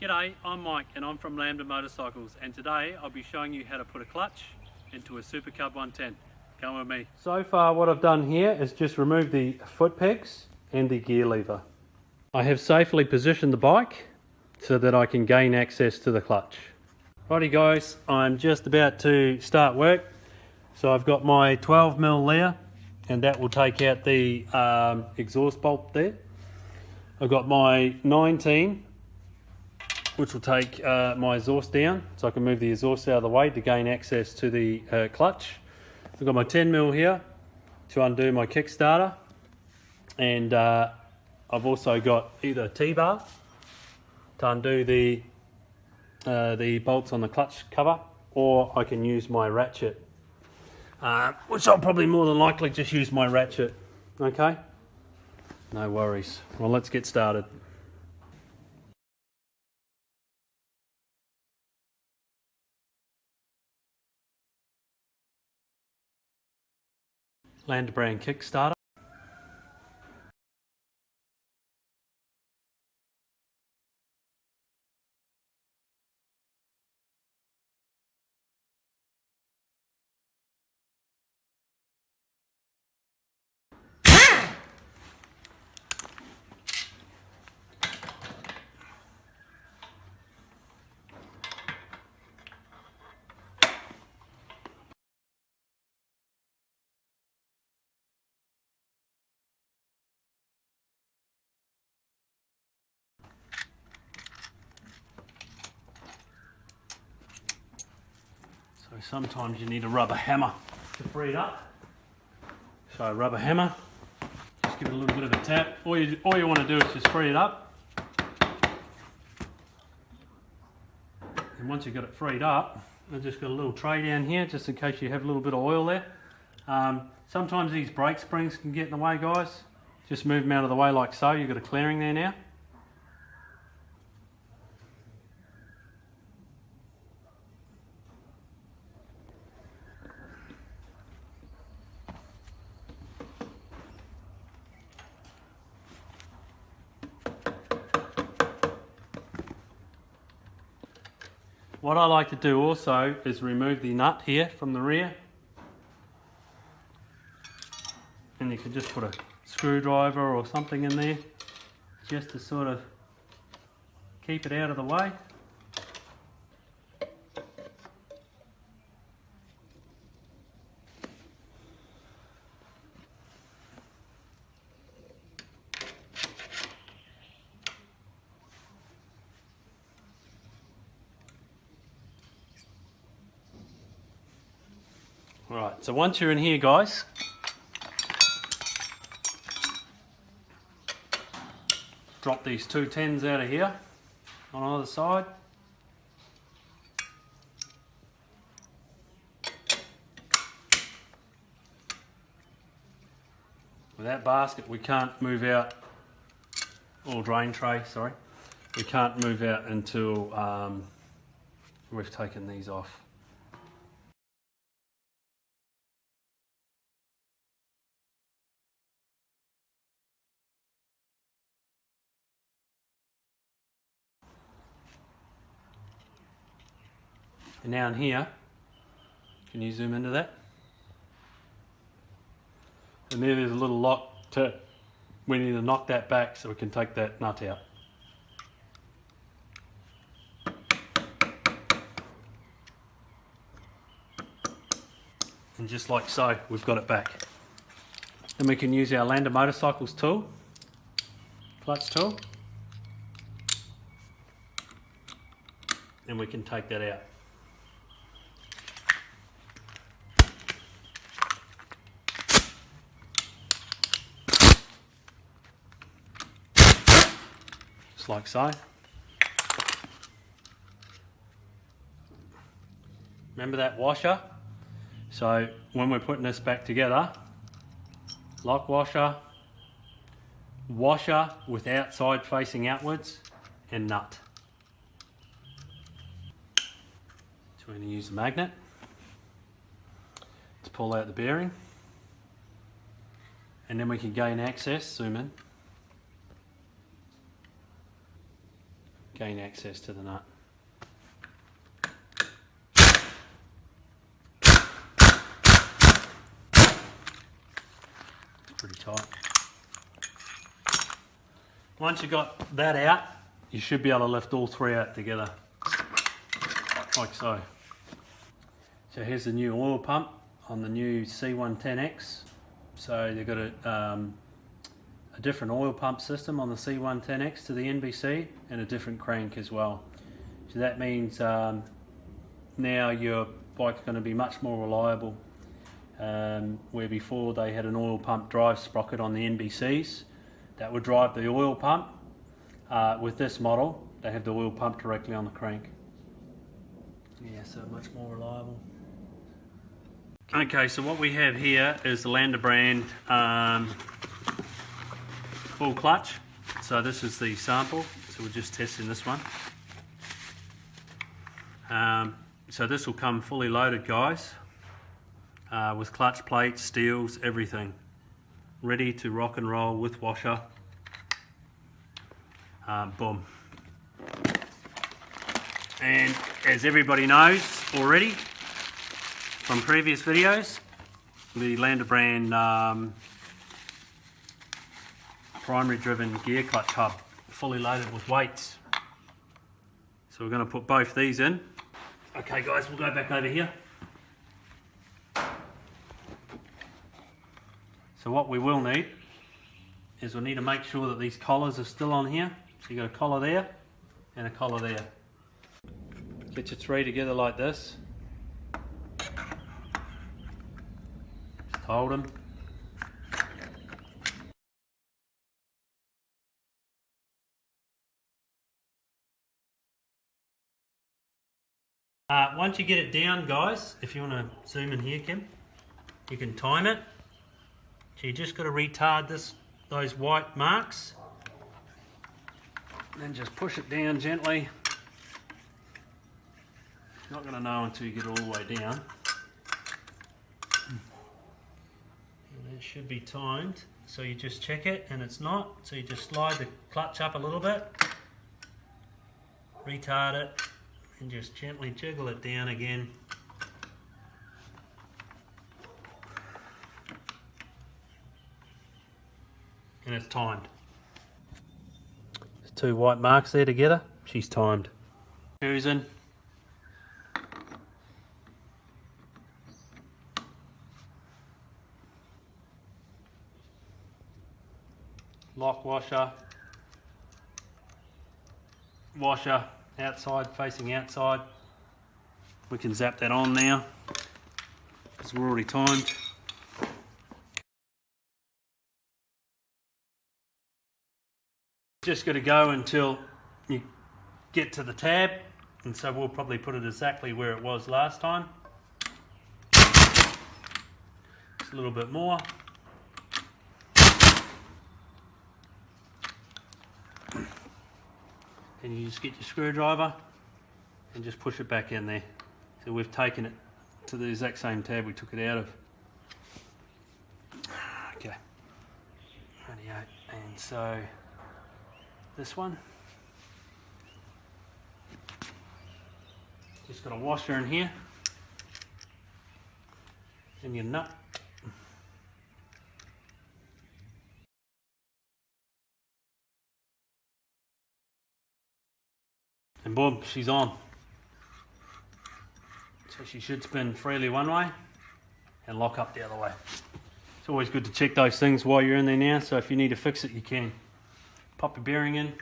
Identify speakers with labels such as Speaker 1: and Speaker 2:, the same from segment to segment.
Speaker 1: G'day, I'm Mike and I'm from Lambda Motorcycles, and today I'll be showing you how to put a clutch into a Super Cub 110. Come with me. So far what I've done here is just remove the foot pegs and the gear lever. I have safely positioned the bike so that I can gain access to the clutch. Righty guys, I'm just about to start work. So I've got my 12mm leer and that will take out the exhaust bolt there. I've got my 19 which will take my exhaust down so I can move the exhaust out of the way to gain access to the clutch. I've got my 10mm here to undo my Kickstarter, and I've also got either a T-bar to undo the bolts on the clutch cover, or I can use my ratchet, which I'll probably more than likely just use my ratchet. Okay, no worries. Well, let's get started. Lambda brand Kickstarter. So sometimes you need a rubber hammer to free it up. So a rubber hammer, just give it a little bit of a tap. All you want to do is just free it up. And once you've got it freed up, I've just got a little tray down here just in case you have a little bit of oil there. Sometimes these brake springs can get in the way, guys. Just move them out of the way like so. You've got a clearing there now. What I like to do also is remove the nut here from the rear, and you can just put a screwdriver or something in there just to sort of keep it out of the way. Alright, so once you're in here, guys, drop these two 10s out of here on either side. With that basket we can't move out, or drain tray, sorry, we can't move out until we've taken these off. And now in here, can you zoom into that? And there's a little lock we need to knock that back so we can take that nut out. And just like so, we've got it back. Then we can use our Lambda Motorcycles tool, clutch tool, and we can take that out. Like so. Remember that washer? So when we're putting this back together, lock washer, washer with outside facing outwards, and nut. So we're going to use the magnet to pull out the bearing, and then we can gain access, zoom in, gain access to the nut. It's pretty tight. Once you've got that out, you should be able to lift all three out together, like so. So here's the new oil pump on the new C110X. So they've got a different oil pump system on the C110X to the NBC, and a different crank as well. So that means now your bike's going to be much more reliable. Where before they had an oil pump drive sprocket on the NBCs that would drive the oil pump. With this model, they have the oil pump directly on the crank. Yeah, so much more reliable. Okay, so what we have here is the Lambda brand full clutch. So this is the sample, so we're just testing this one. So this will come fully loaded, guys, with clutch plates, steels, everything. Ready to rock and roll with washer. Boom. And as everybody knows already from previous videos, the Lambda brand primary driven gear clutch hub, fully loaded with weights. So we're going to put both these in. Okay guys, we'll go back over here. So what we will need is we'll need to make sure that these collars are still on here. So you've got a collar there and a collar there. Get your three together like this. Just hold them. Once you get it down, guys, if you want to zoom in here, Kim, you can time it. So you just got to retard those white marks, and then just push it down gently. You're not going to know until you get all the way down. And it should be timed, so you just check it, and it's not. So you just slide the clutch up a little bit, retard it, and just gently jiggle it down again. And it's timed. There's two white marks there together. She's timed. Screws in. Lock washer. Washer outside, facing outside. We can zap that on now because we're already timed. Just got to go until you get to the tab, and so we'll probably put it exactly where it was last time. Just a little bit more. And you just get your screwdriver and just push it back in there. So we've taken it to the exact same tab we took it out of. Okay, 28, and so this one, just got a washer in here and your nut. And boom, she's on. So she should spin freely one way and lock up the other way. It's always good to check those things while you're in there now, so if you need to fix it, you can. Pop your bearing in.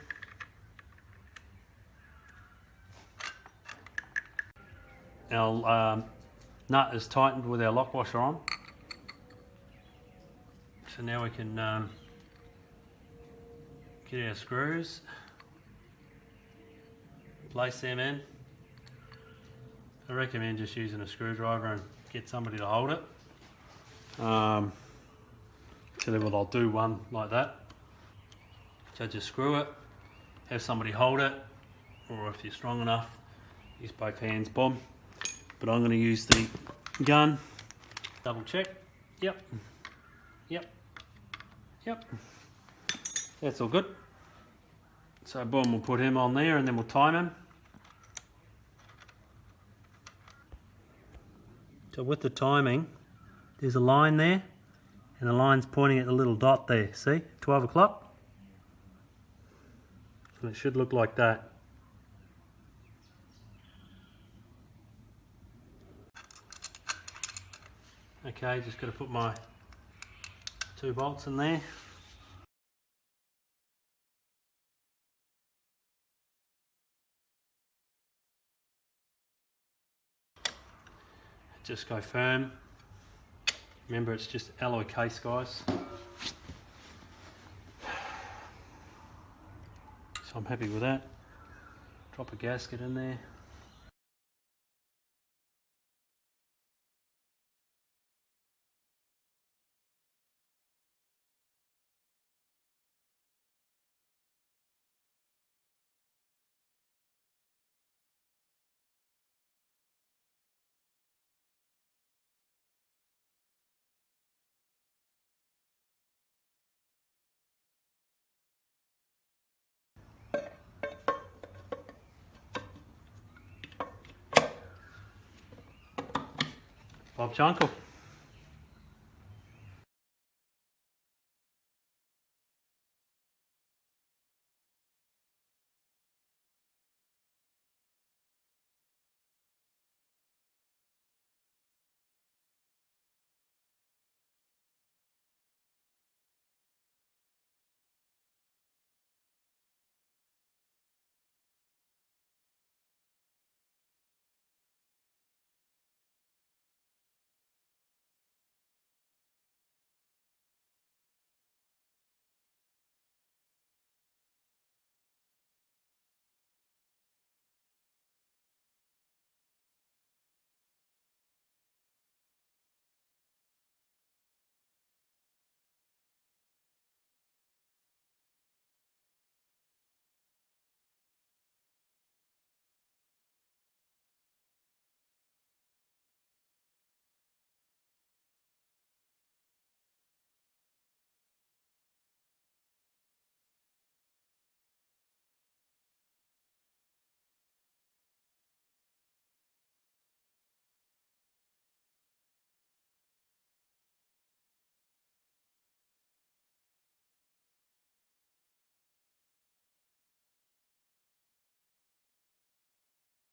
Speaker 1: Our nut is tightened with our lock washer on. So now we can get our screws, place them in. I recommend just using a screwdriver and get somebody to hold it. So I'll do one like that. So just screw it, have somebody hold it, or if you're strong enough, use both hands, boom. But I'm going to use the gun, double check, yep, yep, yep, that's all good. So boom, we'll put him on there and then we'll time him. So with the timing, there's a line there and the line's pointing at the little dot there, see? 12 o'clock. And it should look like that. Okay, just got to put my 2 bolts in there. Just go firm. Remember, it's just alloy case, guys. So I'm happy with that. Drop a gasket in there. Bob's your uncle.